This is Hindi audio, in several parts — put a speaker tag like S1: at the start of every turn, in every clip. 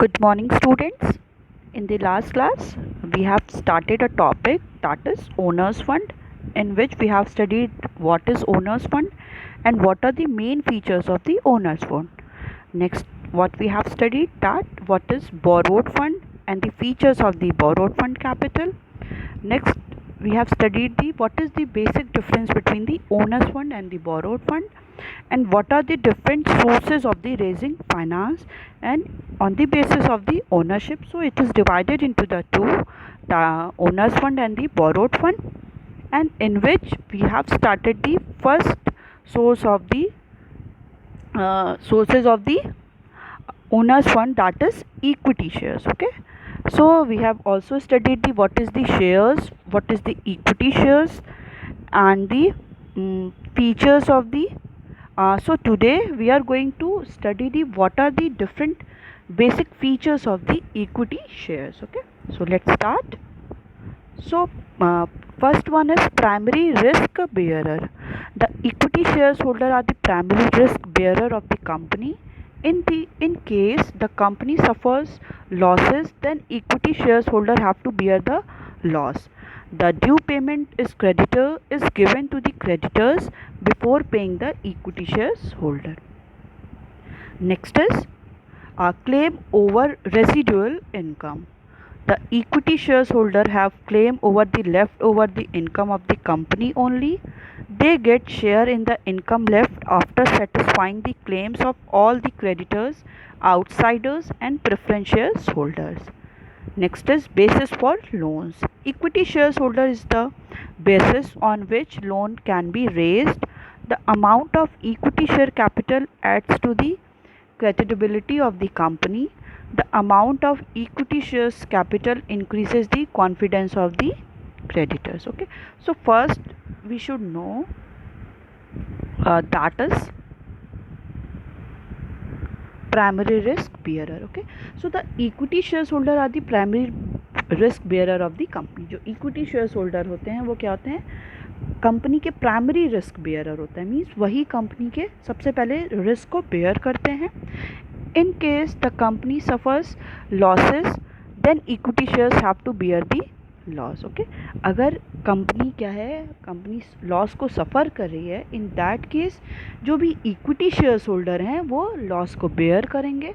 S1: Good morning, students. In the last class, we have started a topic that is Owners Fund, in which we have studied what is Owners Fund and what are the main features of the Owners Fund. Next, what we have studied that what is Borrowed Fund and the features of the Borrowed Fund capital. Next, we have studied what is the basic difference between the Owners Fund and the Borrowed Fund, and what are the different sources of the raising finance, and on the basis of the ownership. So it is divided into the two, the Owners Fund and the Borrowed Fund, and in which we have started the first source of the sources of the Owners Fund, that is equity shares. Okay, so we have also studied what is the shares, what is the equity shares, and the features of the so today we are going to study what are the different basic features of the equity shares. Okay, so let's start. So first one is primary risk bearer. The equity shareholder are the primary risk bearer of the company. In case the company suffers losses, then equity shareholder have to bear the loss. The due payment is given to the creditors before paying the equity shareholder. Next is a claim over residual income. The equity shareholder have claim over the leftover the income of the company only. They get share in the income left after satisfying the claims of all the creditors, outsiders, and preference shareholders. Next is basis for loans. Equity shareholder is the basis on which loan can be raised. The amount of equity share capital adds to the creditability of the company. The amount of equity shares capital increases the confidence of the creditors. Okay, so first we should know that is primary risk bearer. Okay, so the equity shareholder are the primary risk bearer of the company. जो equity shareholder होते हैं वो क्या होते हैं, कंपनी के प्राइमरी रिस्क बेयरर होता है, मीन्स वही कंपनी के सबसे पहले रिस्क को बेयर करते हैं. In case the company suffers losses, then equity shares have to bear the loss. Okay, अगर कंपनी क्या है, कंपनी लॉस को सफ़र कर रही है, इन दैट केस जो भी इक्विटी शेयर्स होल्डर हैं वो लॉस को बेयर करेंगे.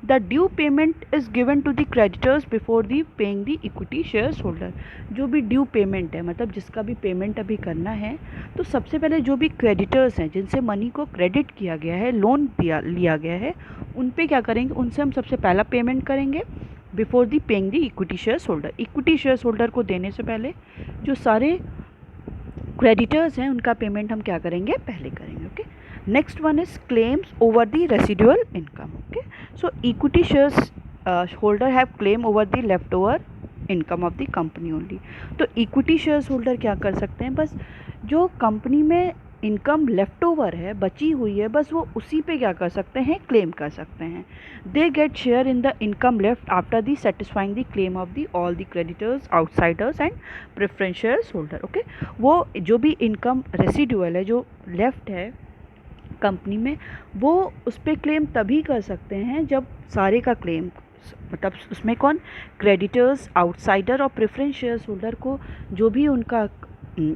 S1: The due payment is given to the creditors before the paying the equity shares holder. जो भी ड्यू पेमेंट है, मतलब जिसका भी पेमेंट अभी करना है, तो सबसे पहले जो भी क्रेडिटर्स हैं जिनसे मनी को क्रेडिट किया गया है, लोन लिया गया है, उन पे क्या करेंगे, उनसे हम सबसे पहला पेमेंट करेंगे before the paying the equity shares holder. Equity shares holder को देने से पहले जो सारे क्रेडिटर्स हैं उनका पेमेंट हम क्या करेंगे, पहले करेंगे. Okay, next one is claims over the residual income. Okay, so equity shares holder have claim over the left over income of the company only. तो इक्विटी शेयर्स होल्डर क्या कर सकते हैं, बस जो कंपनी में इनकम लेफ्ट ओवर है, बची हुई है, बस वो उसी पे क्या कर सकते हैं, क्लेम कर सकते हैं. They get share in the income left after the satisfying the claim of the all the creditors, outsiders and preference shares holder. Okay, वो जो भी इनकम रेसिडुअल है जो लेफ्ट है कंपनी में, वो उस पर क्लेम तभी कर सकते हैं जब सारे का क्लेम, मतलब उसमें कौन, क्रेडिटर्स, आउटसाइडर और प्रेफरेंस शेयर्स होल्डर को जो भी उनका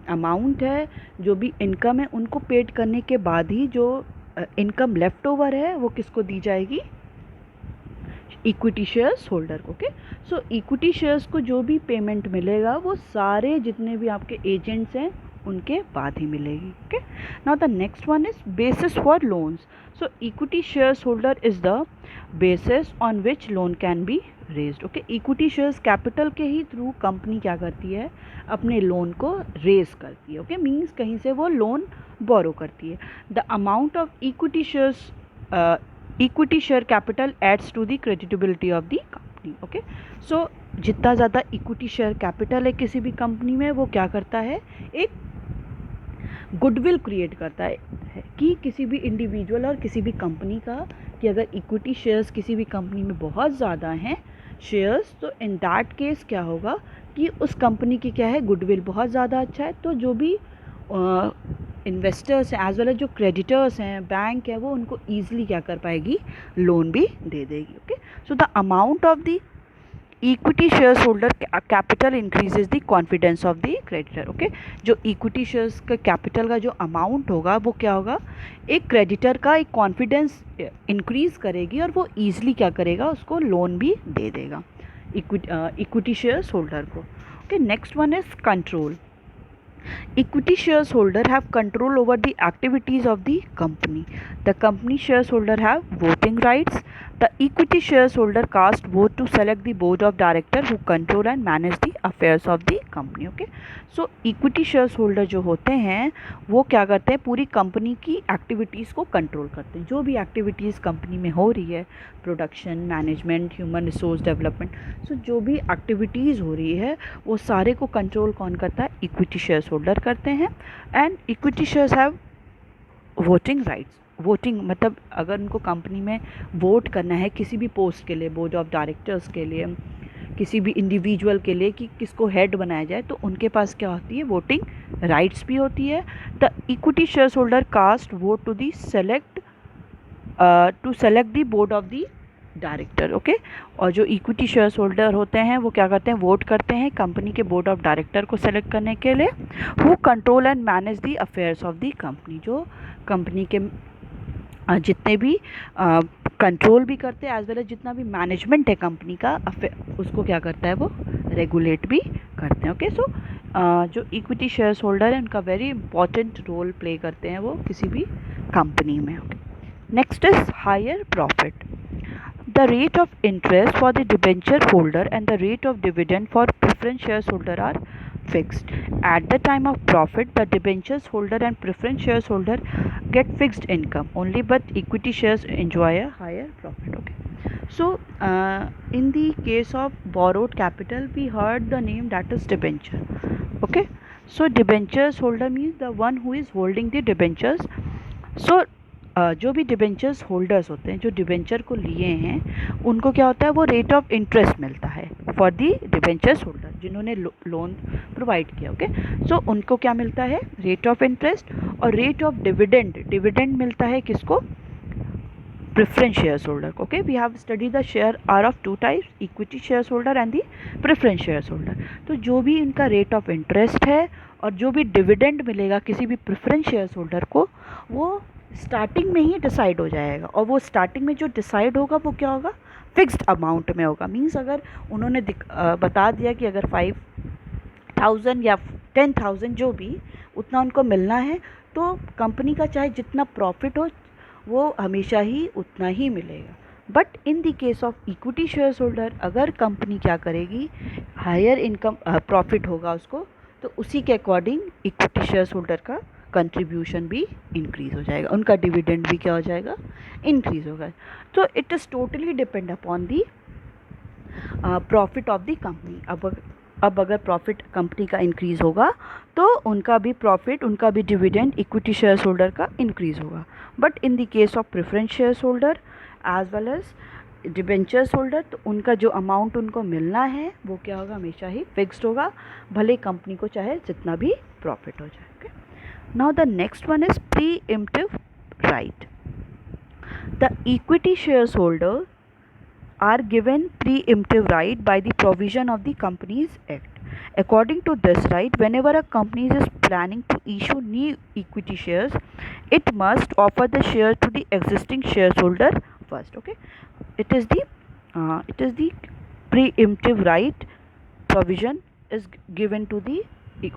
S1: अमाउंट है, जो भी इनकम है, उनको पेड करने के बाद ही जो इनकम लेफ्ट ओवर है वो किसको दी जाएगी, इक्विटी शेयर्स होल्डर को. ओके, सो इक्विटी शेयर्स को जो भी पेमेंट मिलेगा वो सारे जितने भी आपके एजेंट्स हैं उनके बाद ही मिलेगी. Okay, now the next one is basis for loans. So equity shares holder is the basis on which loan can be raised. Okay, equity shares capital के ही थ्रू कंपनी क्या करती है, अपने लोन को रेज करती है. ओके, मीन्स कहीं से वो लोन बोरो करती है. The amount of equity shares, equity share capital adds to the creditability of the company. Okay, so जितना ज़्यादा इक्विटी शेयर कैपिटल है किसी भी कंपनी में, वो क्या करता है, एक गुडविल क्रिएट करता है कि किसी भी इंडिविजुअल और किसी भी कंपनी का, कि अगर इक्विटी शेयर्स किसी भी कंपनी में बहुत ज़्यादा हैं शेयर्स, तो इन दैट केस क्या होगा कि उस कंपनी की क्या है, गुडविल बहुत ज़्यादा अच्छा है. तो जो भी इन्वेस्टर्स हैं एज वेल एज जो क्रेडिटर्स हैं, बैंक है, वो उनको ईजिली क्या कर पाएगी, लोन भी दे देगी। Okay, so the amount of the equity shares holder capital increases the confidence of the creditor. Okay, जो इक्विटी शेयर्स का कैपिटल का जो अमाउंट होगा वो क्या होगा, एक क्रेडिटर का एक कॉन्फिडेंस इंक्रीज करेगी और वो ईजिली क्या करेगा, उसको लोन भी दे देगा इक्विटी शेयर्स होल्डर को। Okay, next one is control. Equity shareholder have control over the activities of the company. The company shareholder have voting rights. The equity shareholder cast vote to select the board of director who control and manage the affairs of the company. Okay, so equity shareholder जो होते हैं वो क्या करते हैं, पूरी कंपनी की एक्टिविटीज़ को कंट्रोल करते हैं। जो भी एक्टिविटीज़ कंपनी में हो रही है, production, management, human resource development, so जो भी एक्टिविटीज़ हो रही है वो सारे को कंट्रोल कौन करता है, इक्विटी शेयर्स होल्डर करते हैं। And equity shares have voting rights. Voting मतलब अगर उनको कंपनी में वोट करना है किसी भी पोस्ट के लिए, बोर्ड ऑफ डायरेक्टर्स के लिए, किसी भी इंडिविजुअल के लिए कि किसको हेड बनाया जाए, तो उनके पास क्या होती है, वोटिंग राइट्स भी होती है। The equity shares holder cast vote to select the board of the director. Okay, और जो इक्विटी शेयर्स होल्डर होते हैं वो क्या करते हैं, वोट करते हैं कंपनी के बोर्ड ऑफ डायरेक्टर को सेलेक्ट करने के लिए। Who control and manage the affairs of the company, जो कंपनी के जितने भी कंट्रोल भी करते हैं एज वेल एज जितना भी मैनेजमेंट है कंपनी का, उसको क्या करता है, वो रेगुलेट भी करते हैं। ओके, सो जो इक्विटी शेयर्स होल्डर है उनका वेरी इंपॉर्टेंट रोल प्ले करते हैं वो किसी भी कंपनी में। Next is higher profit. The rate of interest for the debenture holder and the rate of dividend for preference shares holder are fixed. At the time of profit, the debentures holder and preference shares holder get fixed income only, but equity shares enjoy a higher profit. Okay. So, in the case of borrowed capital, we heard the name that is debenture. Okay. So, debentures holder means the one who is holding the debentures. So, जो भी डिबेंचर्स होल्डर्स होते हैं, जो डिबेंचर को लिए हैं, उनको क्या होता है, वो रेट ऑफ इंटरेस्ट मिलता है फॉर दी डिबेंचर्स होल्डर, जिन्होंने लोन प्रोवाइड किया। ओके, सो उनको क्या मिलता है, रेट ऑफ इंटरेस्ट। और रेट ऑफ डिविडेंड मिलता है किसको, प्रेफरेंस शेयर्स होल्डर को। Okay, we have study the share are of two types, equity shares holder and the preference shares holder. तो जो भी इनका रेट ऑफ इंटरेस्ट है और जो भी डिविडेंड मिलेगा किसी भी प्रेफरेंस शेयर्स होल्डर को, वो स्टार्टिंग में ही डिसाइड हो जाएगा। और वो स्टार्टिंग में जो डिसाइड होगा वो क्या होगा, फिक्स्ड अमाउंट में होगा। मींस अगर उन्होंने बता दिया कि अगर 5,000 या 10,000 जो भी उतना उनको मिलना है, तो कंपनी का चाहे जितना प्रॉफिट हो वो हमेशा ही उतना ही मिलेगा। But in the case of equity shares holder, अगर कंपनी क्या करेगी, हायर इनकम प्रॉफिट होगा उसको, तो उसी के अकॉर्डिंग इक्विटी शेयर्स होल्डर का कंट्रीब्यूशन भी इंक्रीज़ हो जाएगा, उनका डिविडेंड भी क्या हो जाएगा, इंक्रीज़ होगा। तो it is totally depend upon the profit of the company. अब अगर प्रॉफिट कंपनी का इंक्रीज़ होगा तो उनका भी प्रॉफिट, उनका भी डिविडेंड इक्विटी शेयर्स होल्डर का इंक्रीज़ होगा। But in the case of preference shares holder as well as debentures holder, तो उनका जो अमाउंट उनको मिलना है वो क्या होगा, हमेशा ही फिक्स्ड होगा, भले कंपनी को चाहे जितना भी प्रॉफिट हो जाए। Okay, now the next one is preemptive right. The equity shares holder are given preemptive right by the provision of the Companies Act. According to this right, whenever a company is planning to issue new equity shares, it must offer the shares to the existing shareholder first. Okay, it is the preemptive right provision is given to the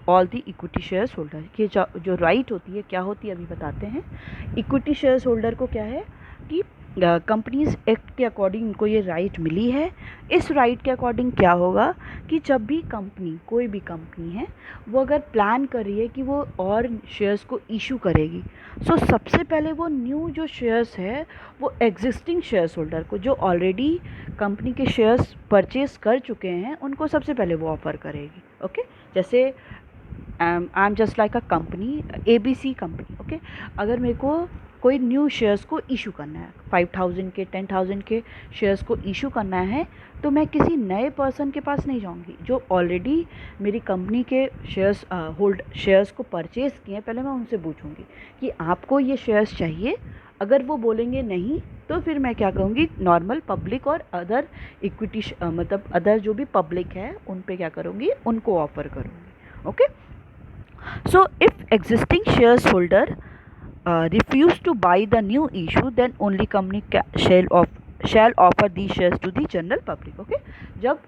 S1: all the equity shares holder. ये जो राइट होती है क्या होती है अभी बताते हैं। इक्विटी शेयर्स होल्डर को क्या है कि कंपनीज एक्ट के अकॉर्डिंग उनको ये राइट मिली है। इस राइट के अकॉर्डिंग क्या होगा कि जब भी कंपनी, कोई भी कंपनी है, वो अगर प्लान कर रही है कि वो और शेयर्स को इशू करेगी, सो सबसे पहले वो न्यू जो शेयर्स है वो एग्जिस्टिंग शेयर्स होल्डर को, जो ऑलरेडी कंपनी के शेयर्स परचेज कर चुके हैं, उनको सबसे पहले वो ऑफ़र करेगी। ओके, जैसे I am just like a company, ABC company. Okay, अगर मेरे को कोई न्यू शेयर्स को इशू करना है, 5000 के 10,000 के शेयर्स को इशू करना है, तो मैं किसी नए पर्सन के पास नहीं जाऊंगी। जो ऑलरेडी मेरी कंपनी के शेयर्स को परचेज़ किए हैं, पहले मैं उनसे पूछूंगी कि आपको ये शेयर्स चाहिए। अगर वो बोलेंगे नहीं, तो फिर मैं क्या कहूँगी, नॉर्मल पब्लिक और अदर इक्विटी मतलब अदर जो भी पब्लिक है उन पे क्या करूँगी, उनको ऑफ़र करूँगी। Okay, so if existing shares holder refuse to buy the new issue, then only company shall offer these shares to the general public. Okay, जब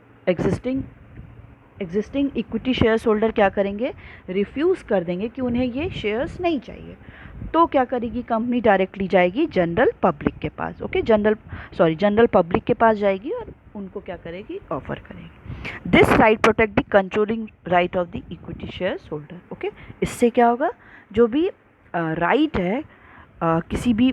S1: एग्जिस्टिंग इक्विटी शेयर्स होल्डर क्या करेंगे, रिफ्यूज़ कर देंगे कि उन्हें ये शेयर्स नहीं चाहिए, तो क्या करेगी कंपनी, डायरेक्टली जाएगी जनरल पब्लिक के पास। ओके, जनरल पब्लिक के पास जाएगी और उनको क्या करेगी, ऑफर करेगी। This right protect the controlling right of the equity shares holder. Okay, इससे क्या होगा, जो भी राइट है किसी भी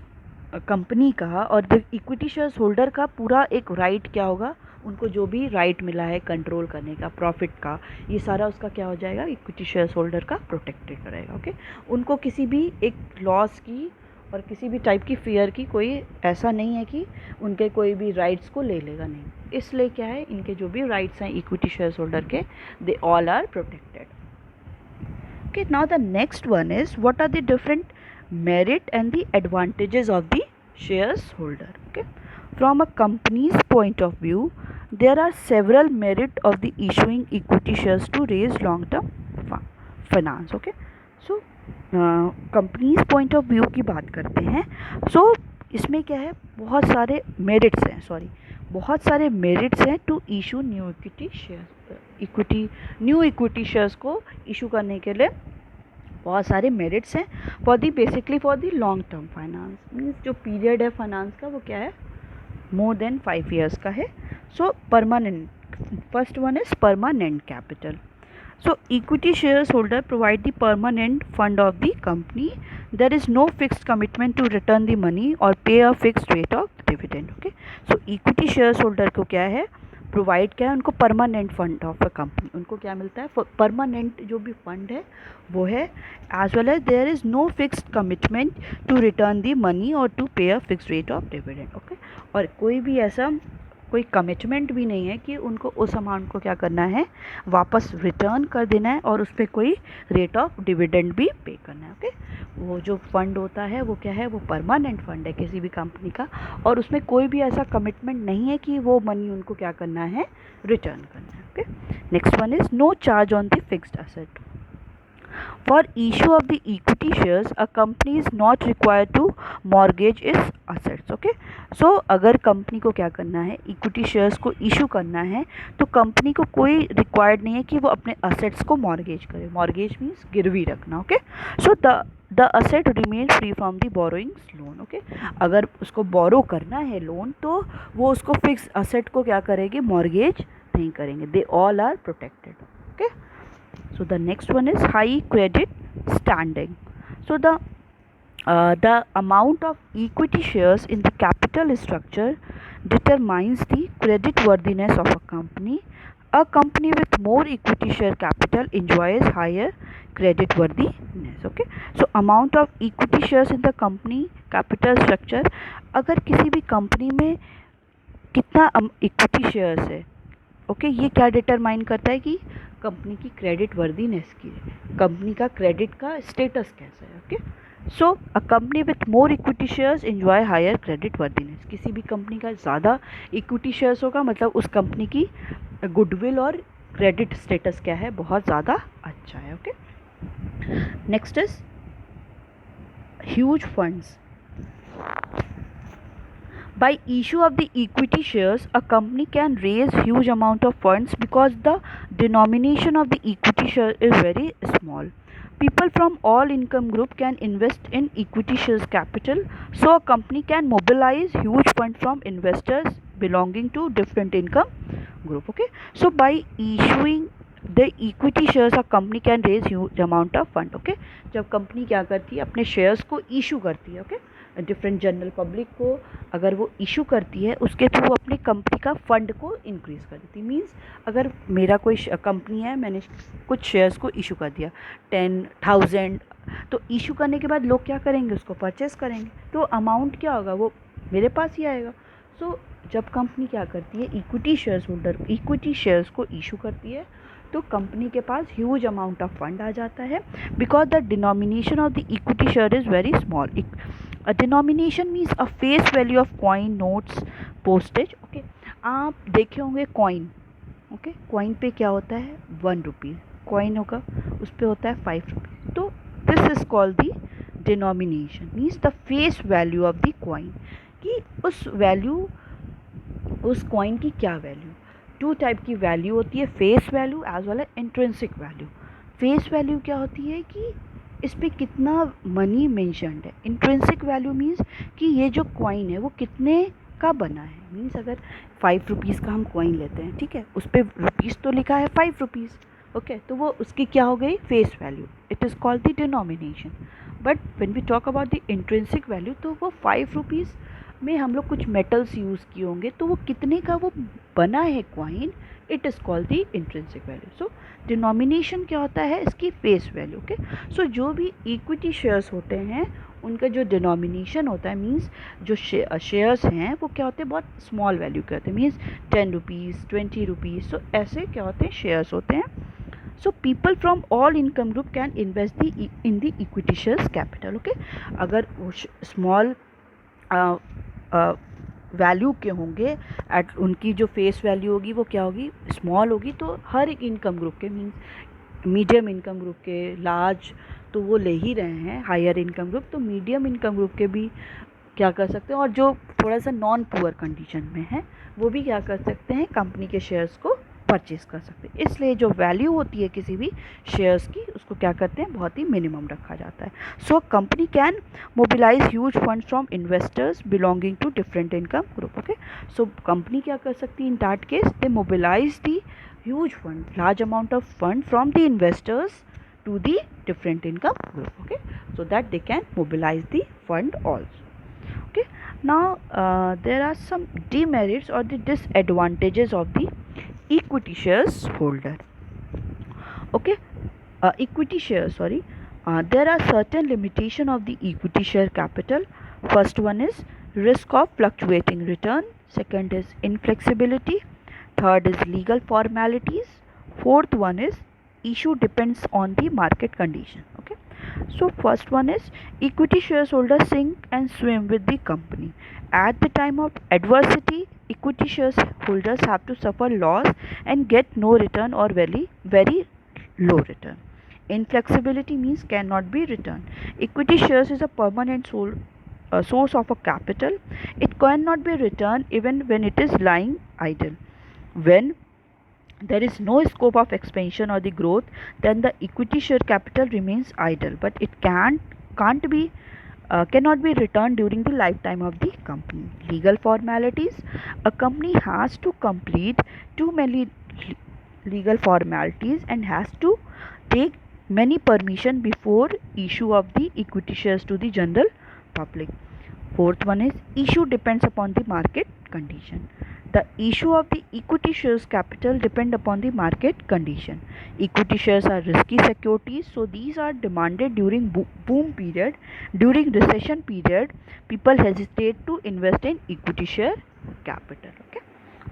S1: कंपनी का और द इक्विटी शेयर्स होल्डर का पूरा एक राइट क्या होगा, उनको जो भी राइट मिला है कंट्रोल करने का, प्रॉफिट का, ये सारा उसका क्या हो जाएगा, इक्विटी शेयर्स होल्डर का प्रोटेक्टेड रहेगा। ओके, उनको किसी भी एक लॉस की और किसी भी टाइप की फियर की कोई ऐसा नहीं है कि उनके कोई भी राइट्स को ले लेगा, नहीं। इसलिए क्या है, इनके जो भी राइट्स हैं इक्विटी शेयर्स होल्डर के, they all are protected. Okay, now the next one is, what are the different merit and the advantages of the shares holder? Okay, from a company's point of view, there are several merit of the issuing equity shares to raise long term finance. Okay, so company's point of view की बात करते हैं। so इसमें क्या है, बहुत सारे मेरिट्स हैं to issue new equity shares. New equity shares को इशू करने के लिए बहुत सारे मेरिट्स हैं basically for the long term finance. Means जो पीरियड है फाइनेंस का वो क्या है, मोर देन 5 years का है। सो permanent, first one is permanent capital. So equity shareholder provide the permanent fund of the company. There is no fixed commitment to return the money or pay a fixed rate of dividend. Okay. So equity shareholder को क्या है, प्रोवाइड क्या है, उनको permanent fund of a company, उनको क्या मिलता है, परमानेंट जो भी फंड है वो है। As well as there is no fixed commitment to return the money और to pay a fixed rate of dividend. Okay, और कोई भी ऐसा कोई कमिटमेंट भी नहीं है कि उनको उस अमाउंट को क्या करना है, वापस रिटर्न कर देना है और उस पर कोई रेट ऑफ डिविडेंड भी पे करना है। ओके, वो जो फंड होता है वो क्या है, वो परमानेंट फंड है किसी भी कंपनी का, और उसमें कोई भी ऐसा कमिटमेंट नहीं है कि वो मनी उनको क्या करना है, रिटर्न करना है। Okay, next one is no charge on the fixed asset. For issue of the equity shares, a company is not required to mortgage its assets. Okay, so अगर कंपनी को क्या करना है, इक्विटी शेयर्स को इशू करना है, तो कंपनी को कोई रिक्वायर्ड नहीं है कि वो अपने असेट्स को मॉर्गेज करे। मॉर्गेज मीन्स गिरवी रखना। Okay, so the asset remain free from the borrowings loan. Okay, अगर उसको बोरो करना है लोन, तो वो उसको फिक्स असेट को क्या करेंगे, मॉर्गेज नहीं करेंगे। They all are protected. Okay, so the next one is high credit standing. So the amount of equity shares in the capital structure determines the credit worthiness of a company. A company with more equity share capital enjoys higher credit worthiness. Okay, so amount of equity shares in the company capital structure, अगर किसी भी कंपनी में कितना इक्विटी शेयर्स है, ओके, ये क्या डिटरमाइन करता है कि कंपनी की क्रेडिट वर्दीनेस की, कंपनी का क्रेडिट का स्टेटस कैसा है। Okay, so a company with more equity shares enjoy higher creditworthiness. किसी भी कंपनी का ज़्यादा इक्विटी शेयर्स होगा, मतलब उस कंपनी की गुडविल और क्रेडिट स्टेटस क्या है, बहुत ज़्यादा अच्छा है। Okay, next is huge funds. By issue of the equity shares, a company can raise huge amount of funds because the denomination of the equity share is very small. People from all income group can invest in equity shares capital, so a company can mobilize huge fund from investors belonging to different income group. Okay, so by issuing the equity shares, a company can raise huge amount of fund. Okay, जब कंपनी क्या करती है, अपने शेयर्स को इशू करती है, ओके, डिफरेंट जनरल पब्लिक को अगर वो इशू करती है, उसके थ्रू अपनी कंपनी का फंड को इंक्रीज़ कर देती है। मींस अगर मेरा कोई कंपनी है, मैंने कुछ शेयर्स को इशू कर दिया 10,000, तो इशू करने के बाद लोग क्या करेंगे, उसको परचेस करेंगे, तो अमाउंट क्या होगा, वो मेरे पास ही आएगा। सो जब कंपनी क्या करती है, equity shares holder equity shares को इशू करती है, तो कंपनी के पास ह्यूज अमाउंट ऑफ फंड आ जाता है, because the denomination of the equity share is very small. A denomination means a face value of coin, notes, postage. Okay, आप देखे होंगे कॉइन। ओके, कॉइन पे क्या होता है, 1 रुपीज़ कॉइन होगा, उस पर होता है 5 रुपीज़। तो this is called the denomination, means the face value of the coin, कि उस कॉइन की क्या वैल्यू। 2 टाइप की वैल्यू होती है, face value as well as intrinsic value. Face value क्या होती है कि इस पर कितना मनी मेंशन्ड है। इंट्रिंसिक वैल्यू मीन्स कि ये जो कॉइन है वो कितने का बना है। मीन्स अगर 5 रुपीज़ का हम कॉइन लेते हैं, ठीक है, उस पर रुपीज़ तो लिखा है 5 रुपीज़। ओके, तो वो उसकी क्या हो गई, face value. It is called the denomination. But when we talk about the intrinsic value, तो वो 5 रुपीज़ में हम लोग कुछ मेटल्स यूज़ किए होंगे, तो वो कितने का वो बना है coin, it is called the intrinsic value. So denomination क्या होता है, इसकी फेस वैल्यू। ओके, सो जो भी इक्विटी शेयर्स होते हैं उनका जो डिनोमिनेशन होता है, मीन्स जो शेयर्स हैं वो क्या होते हैं, बहुत स्मॉल वैल्यू के होते हैं, मीन्स 10 रुपीज़ 20 रुपीज़। सो ऐसे क्या होते हैं, शेयर्स होते हैं। So people from all income group can invest in the equity shares capital. Okay, अगर वो स्मॉल वैल्यू के होंगे, एट उनकी जो फेस वैल्यू होगी वो क्या होगी, स्मॉल होगी, तो हर एक इनकम ग्रुप के, मीन्स मीडियम इनकम ग्रुप के, लार्ज तो वो ले ही रहे हैं, हायर इनकम ग्रुप, तो मीडियम इनकम ग्रुप के भी क्या कर सकते हैं, और जो थोड़ा सा नॉन पुअर कंडीशन में है वो भी क्या कर सकते हैं, कंपनी के शेयर्स को परचेज कर सकते हैं। इसलिए जो वैल्यू होती है किसी भी शेयर्स की, उसको क्या करते हैं, बहुत ही मिनिमम रखा जाता है। So company can mobilise huge fund from investors belonging to different income group. Okay, so company क्या कर सकती है, in that case they mobilise the huge fund, large amount of fund from the investors to the different income group. Okay, so that they can mobilize the fund also. Okay, now there are some demerits or the disadvantages of the equity shares holder. Okay, equity shares, sorry, there are certain limitation of the equity share capital. First one is risk of fluctuating return, second is inflexibility, third is legal formalities, fourth one is issue depends on the market condition. Okay, so first one is equity shareholders sink and swim with the company. At the time of adversity, equity shareholders have to suffer loss and get no return or very low return. Inflexibility means cannot be returned. Equity shares is a permanent source of a capital. It cannot be returned even when it is lying idle. When there is no scope of expansion or the growth, then the equity share capital remains idle, but it cannot be returned during the lifetime of the company. Legal formalities: a company has to complete too many legal formalities and has to take many permission before issue of the equity shares to the general public. Fourth one is issue depends upon the market condition. The issue of the equity shares capital depend upon the market condition. Equity shares are risky securities, so these are demanded during boom period. During recession period, people hesitate to invest in equity share capital. Okay,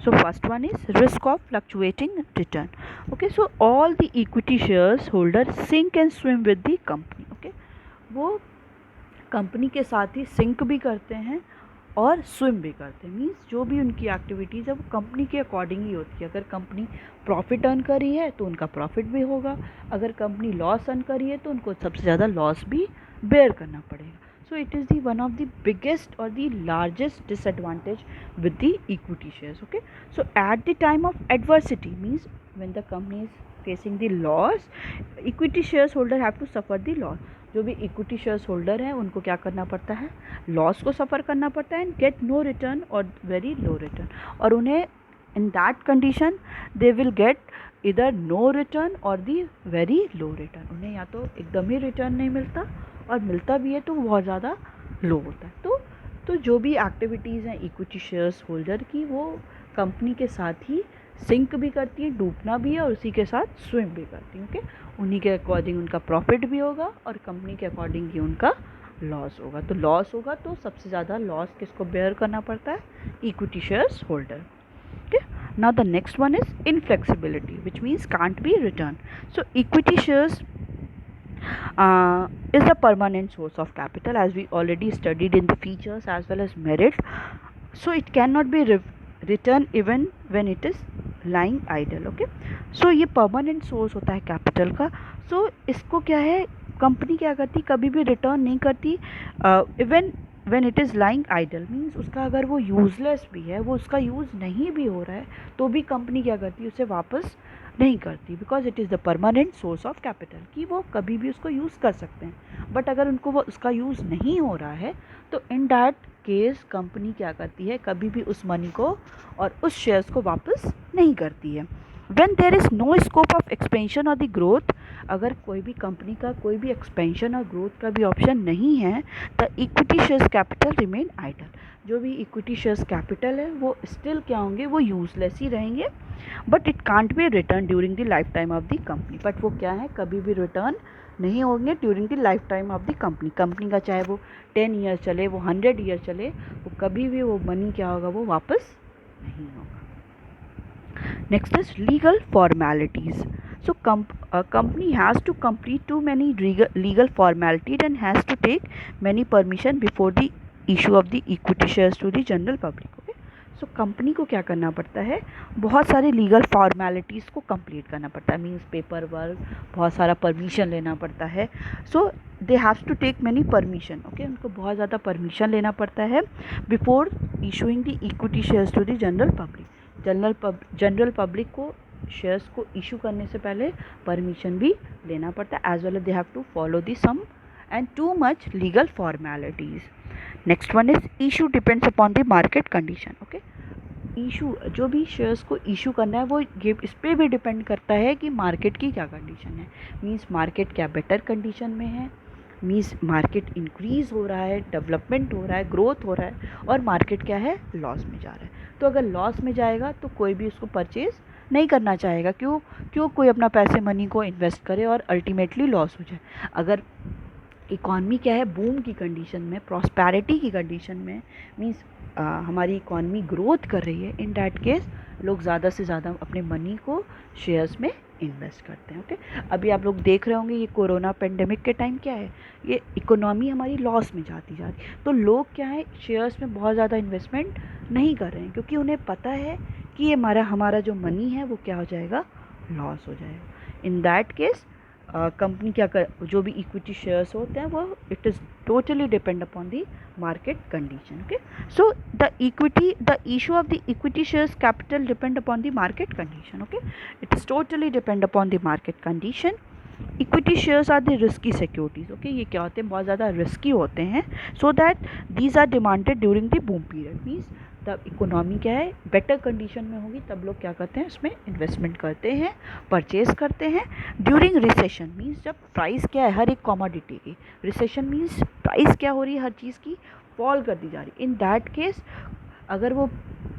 S1: so first one is risk of fluctuating return. Okay, so all the equity shares holders sink and swim with the company. Okay, वो कंपनी के साथ ही सिंक भी करते हैं और स्विम भी करते हैं। मीन्स जो भी उनकी एक्टिविटीज़ है वो कंपनी के अकॉर्डिंग ही होती है। अगर कंपनी प्रॉफिट अर्न कर रही है तो उनका प्रॉफिट भी होगा, अगर कंपनी लॉस अर्न कर रही है तो उनको सबसे ज़्यादा लॉस भी बेयर करना पड़ेगा। So it is the one of the biggest और the largest disadvantage with the equity shares. Okay, so at the time of adversity means when the company is facing the loss, equity shares holder have to suffer the loss. जो भी इक्विटी शेयर्स होल्डर हैं उनको क्या करना पड़ता है, लॉस को सफ़र करना पड़ता है एंड गेट नो रिटर्न और वेरी लो रिटर्न। और उन्हें इन that condition they will get इधर नो रिटर्न और दी वेरी लो रिटर्न। उन्हें या तो एकदम ही रिटर्न नहीं मिलता और मिलता भी है तो बहुत ज़्यादा लो होता है। तो जो भी एक्टिविटीज़ हैं इक्विटी शेयर्स होल्डर की, वो कंपनी के साथ ही सिंक भी करती है, डूबना भी है और उसी के साथ स्विम भी करती है। ओके, उन्हीं के अकॉर्डिंग उनका प्रॉफिट भी होगा और कंपनी के अकॉर्डिंग ही उनका लॉस होगा। तो लॉस होगा तो सबसे ज़्यादा लॉस किसको बेयर करना पड़ता है? Equity shares holder. Okay, now the next one is inflexibility, which means can't be returned. So equity shares is a permanent source of capital, as we already studied in the features as well as merit. So it cannot be returned even when it is lying idle. Okay, so ये permanent source होता है capital का. So इसको क्या है, कंपनी क्या करती, कभी भी रिटर्न नहीं करती. Even when it is lying idle means उसका अगर वो यूज़लेस भी है, वो उसका यूज़ नहीं भी हो रहा है, तो भी कंपनी क्या करती है, उसे वापस नहीं करती, because it is the permanent source of capital, कि वो कभी भी उसको यूज़ कर सकते हैं. बट अगर उनको वो उसका यूज़ नहीं हो रहा है, तो इन दैट केस कंपनी क्या करती है, कभी भी उस मनी को और उस शेयर्स को वापस नहीं करती है. When there is no scope of expansion और द ग्रोथ, अगर कोई भी कंपनी का कोई भी एक्सपेंशन और ग्रोथ का भी ऑप्शन नहीं है, the equity shares capital remain idle. जो भी इक्विटी शेयर्स कैपिटल है वो स्टिल क्या होंगे, वो यूजलेस ही रहेंगे. But it can't be return during the life time of the company. But वो क्या है, कभी भी रिटर्न नहीं होंगे during the life time of the company. Company का चाहे वो 10 ईयर चले, वो 100 ईयर चले, वो कभी भी वो मनी क्या होगा, वो वापस नहीं होगा. Next is legal formalities. So company has to complete too many legal formalities and has to take many permission before the issue of the equity shares to the general public. Okay, so company को क्या करना पड़ता है, बहुत सारे लीगल फॉर्मेलिटीज़ को कंप्लीट करना पड़ता है. मीन्स पेपर वर्क, बहुत सारा परमिशन लेना पड़ता है. So they have to take many permission. Okay, उनको बहुत ज़्यादा परमिशन लेना पड़ता है before issuing the equity shares to the general public. General public को शेयर्स को इशू करने से पहले परमिशन भी लेना पड़ता है, as well as they have to follow the sum and too much legal formalities. Next one is issue depends upon the market condition. Okay, issue जो भी शेयर्स को इशू करना है वो ये इस पर भी डिपेंड करता है कि मार्केट की क्या कंडीशन है. मीन्स मार्केट क्या बेटर कंडीशन में है, मीन्स मार्केट इंक्रीज़ हो रहा है, डेवलपमेंट हो रहा है, ग्रोथ हो रहा है, और मार्केट क्या है, लॉस में जा रहा है. तो अगर लॉस में जाएगा तो कोई भी उसको परचेज़ नहीं करना चाहेगा. क्यों कोई अपना पैसे मनी को इन्वेस्ट करे और अल्टीमेटली लॉस हो जाए. अगर इकॉनमी क्या है, बूम की कंडीशन में, प्रॉस्पेरिटी की कंडीशन में, मीन्स हमारी इकॉनमी ग्रोथ कर रही है, इन डैट केस लोग ज़्यादा से ज़्यादा अपने मनी को शेयर्स में इन्वेस्ट करते हैं. ओके, अभी आप लोग देख रहे होंगे ये कोरोना पेंडेमिक के टाइम क्या है, ये इकोनॉमी हमारी लॉस में जाती जा रही. तो लोग क्या है, शेयर्स में बहुत ज़्यादा इन्वेस्टमेंट नहीं कर रहे हैं, क्योंकि उन्हें पता है कि ये हमारा जो मनी है वो क्या हो जाएगा, लॉस हो जाएगा. इन दैट केस कंपनी क्या कर, जो भी इक्विटी शेयर्स होते हैं वो it is totally depend upon the market condition. Okay, so the issue of the equity shares capital depend upon the market condition. Okay, it is totally depend upon the market condition. Equity shares are the risky securities. Okay, ये क्या होते हैं, बहुत ज़्यादा रिस्की होते हैं. So that these are demanded during the boom period. Means तब इकोनॉमी क्या है, बेटर कंडीशन में होगी, तब लोग क्या करते हैं, इसमें इन्वेस्टमेंट करते हैं, परचेज करते हैं. ड्यूरिंग रिसेशन मीन्स जब प्राइस क्या है हर एक कमोडिटी की, रिसेशन मीन्स प्राइस क्या हो रही है हर चीज़ की, फॉल कर दी जा रही. इन दैट केस अगर वो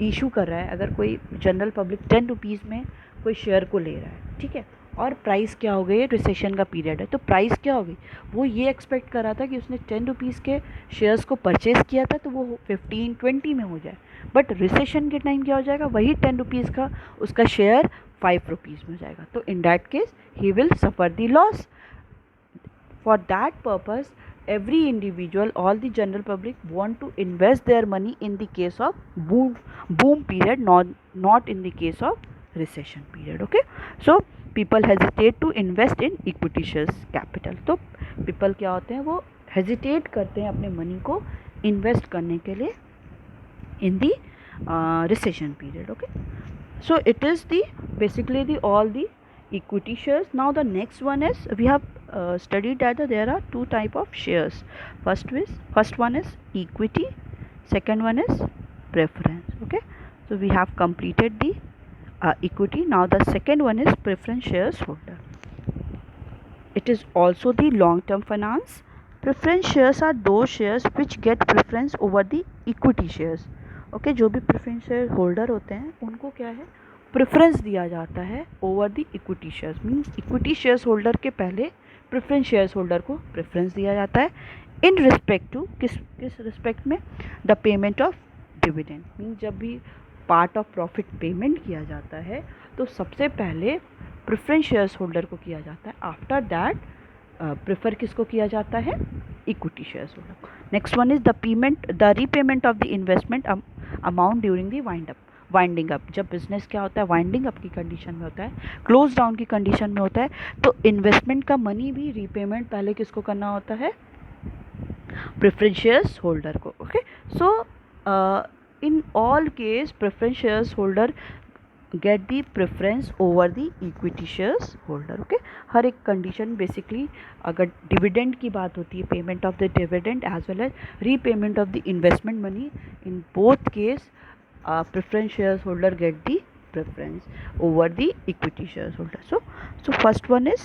S1: इशू कर रहा है, अगर कोई जनरल पब्लिक 10 रुपीज़ में कोई शेयर को ले रहा है, ठीक है, और प्राइस क्या हो गई है, रिसेशन का पीरियड है, तो प्राइस क्या हो गई, वो ये एक्सपेक्ट कर रहा था कि उसने 10 रुपीज़ के शेयर्स को परचेज़ किया था तो वो 15-20 में हो जाए. बट रिसेशन के टाइम क्या हो जाएगा, वही 10 रुपीज़ का उसका शेयर 5 रुपीज़ में हो जाएगा. तो इन that case he will suffer the loss. For that purpose every individual, all the general public want to invest their money in the case of boom period, not in the case of recession period. Okay, so people hesitate to invest in equity shares capital. तो people क्या होते हैं, वो hesitate करते हैं अपने मनी को इन्वेस्ट करने के लिए in the recession period. Okay, so it is the basically the all the equity shares. Now the next one is, we have studied that there are two type of shares. First one is equity, second one is preference. Okay, so we have completed the equity. Now the second one is preference shares holder. It is also the long term finance. Preference shares are those shares which get preference over the equity shares. Okay, जो भी प्रेफरेंस शेयर होल्डर होते हैं उनको क्या है, प्रेफरेंस दिया जाता है over the equity shares. Means equity shares holder के पहले प्रेफरेंस शेयर्स होल्डर को प्रेफरेंस दिया जाता है इन रिस्पेक्ट टू किस रिस्पेक्ट में, the payment of dividend. Means जब भी पार्ट ऑफ प्रॉफिट पेमेंट किया जाता है तो सबसे पहले प्रेफरेंस शेयर्स होल्डर को किया जाता है, आफ्टर दैट प्रेफर किसको किया जाता है, equity shares holder. Next one is the repayment of the investment amount during the winding up. जब बिजनेस क्या होता है, वाइंडिंग अप की कंडीशन में होता है, क्लोज डाउन की कंडीशन में होता है, तो इन्वेस्टमेंट का मनी भी रीपेमेंट पहले किसको करना होता है, प्रेफरेंस शेयर्स होल्डर को। Okay, so in all case preference shares holder get the preference over the equity shares holder. Okay, हर एक कंडीशन बेसिकली, अगर डिविडेंड की बात होती है, payment of the dividend as well as repayment of the investment money, in both case preference shares holder get the preference over the equity shares holder. So first one is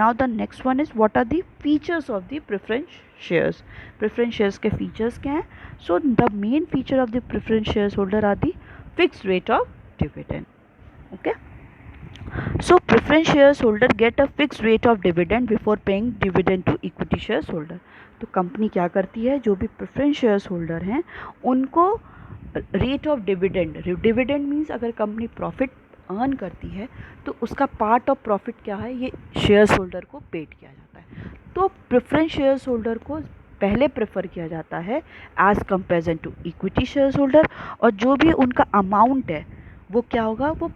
S1: now the next one is what are the features of the preference shares. Preference shares के features क्या हैं? So the main feature of the preference shares holder are the fixed rate of dividend. Okay, so preference shares holder get a fixed rate of dividend before paying dividend to equity shares holder. तो कंपनी क्या करती है, जो भी प्रेफरेंस शेयर्स होल्डर हैं उनको रेट ऑफ डिविडेंड मीन्स अगर कंपनी प्रॉफिट अर्न करती है तो उसका पार्ट ऑफ प्रॉफिट क्या है, ये शेयर्स होल्डर को पेड किया जाता है। तो प्रेफरेंस शेयर्स होल्डर को पहले प्रेफर किया जाता है as comparison to equity shares holder, और जो भी उनका अमाउंट है वो क्या होगा, वो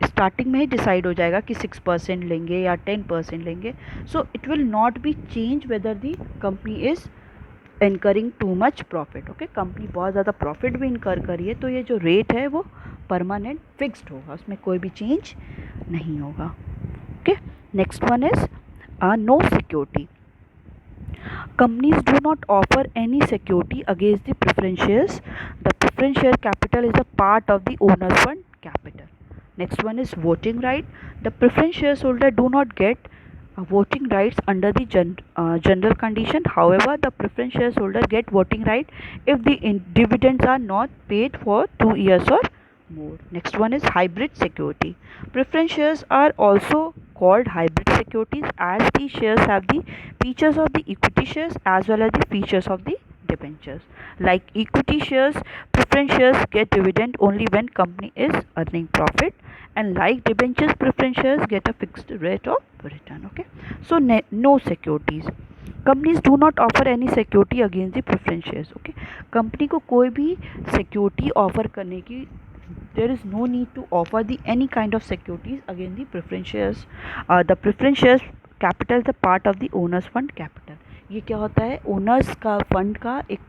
S1: स्टार्टिंग में ही डिसाइड हो जाएगा कि 6% लेंगे या 10% लेंगे। So it will not be change weather the company is incurring too much profit. Okay, company बहुत ज़्यादा प्रॉफिट भी इनकर करी है तो ये जो रेट है वो परमानेंट फिक्स्ड होगा, उसमें कोई भी चेंज नहीं होगा। Okay, next one is no security. Companies do not offer any security against the preference shares. The preference share capital is a part of the owner's fund capital. Next one is voting right. The preference shares holder do not get voting rights under the general condition. However, the preference shares holder get voting right if the dividends are not paid for 2 years or more. Next one is hybrid security. Preference shares are also called hybrid securities as these shares have the features of the equity shares as well as the features of the debentures. Like equity shares, preference shares get dividend only when company is earning profit, and like debentures, preference shares get a fixed rate of return. Okay, so no securities. Companies do not offer any security against the preference shares. Okay, company को कोई भी सिक्योरिटी ऑफर करने की, there is no need to offer the any kind of securities against the preference shares. The preference shares capital is the part of the owners fund capital. ये क्या होता है, ओनर्स का फंड का एक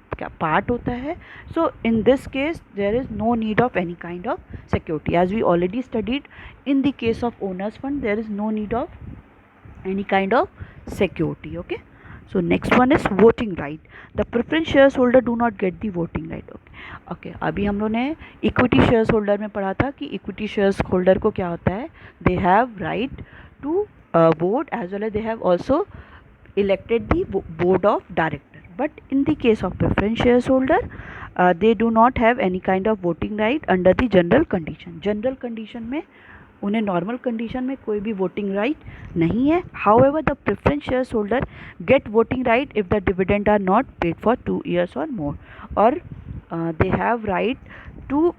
S1: पार्ट होता है। So in this case there is no need of any kind of security, as we already studied in the case of owners fund there is no need of any kind of security. Okay, so next one is voting right. The preference shares holder do not get the voting right. Okay, अभी हम लोगों ने इक्विटी शेयर्स होल्डर में पढ़ा था कि इक्विटी शेयर्स होल्डर को क्या होता है, they have right to vote as well as they have also elected the board of director, but in the case of preference shares holder they do not have any kind of voting right under the general condition. General condition में उन्हें नॉर्मल कंडीशन में कोई भी वोटिंग राइट नहीं है. However the preference shares holder get voting right if the dividend are not paid for 2 years और मोर, और they have right to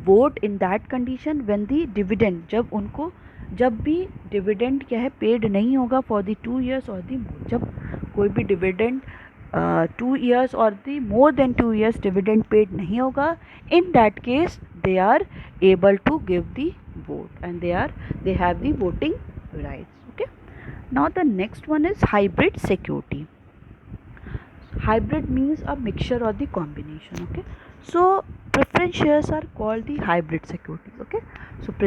S1: vote in that condition when the dividend, जब भी डिविडेंड क्या है पेड नहीं होगा फॉर द 2 years और दी मोर. जब कोई भी डिविडेंड 2 years और the more than 2 years dividend paid नहीं होगा, in that case they are able to give the vote and they have the voting rights. Okay, now the next one is hybrid security. Hybrid means a mixture or the combination. Okay, so preference shares are called the hybrid securities. Okay, so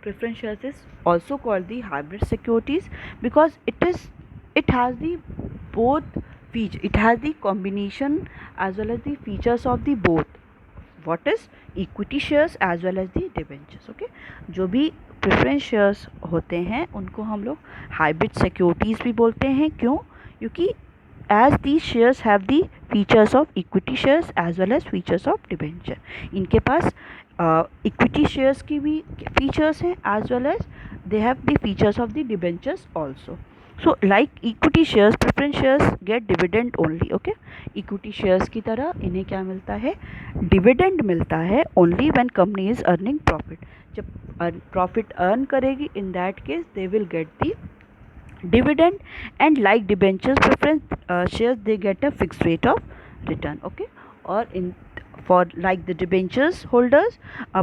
S1: preference shares is also called the hybrid securities because it has the both feature, it has the combination as well as the features of the both. What is equity shares as well as the debentures. Okay, जो भी प्रेफरेंस शेयर्स होते हैं उनको हम लोग हाइब्रिड सिक्योरिटीज़ भी बोलते हैं. क्यों? क्योंकि as these shares have the features of equity shares as well as features of debenture. इनके पास equity shares की भी features हैं as well as they have the features of the debentures also. So like equity shares, preference shares get dividend only. Okay, equity shares की तरह इन्हें क्या मिलता है, dividend मिलता है only when company is earning profit. जब profit earn करेगी, in that case they will get the dividend, and like debentures, preference shares, they get a fixed rate of return. Okay, और in for like the debentures holders,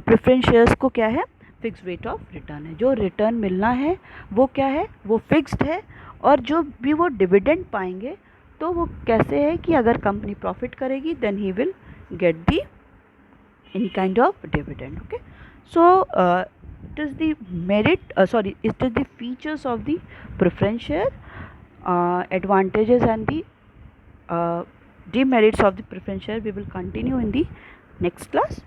S1: preference shares को क्या है, फिक्स रेट ऑफ रिटर्न है. जो रिटर्न मिलना है वो क्या है, वो फिक्स्ड है. और जो भी वो डिविडेंड पाएंगे तो वो कैसे है कि अगर कंपनी प्रॉफिट करेगी then he will get the any kind of dividend. Okay, so it is the it is the features of the preference share, advantages and the demerits of the preference share we will continue in the next class.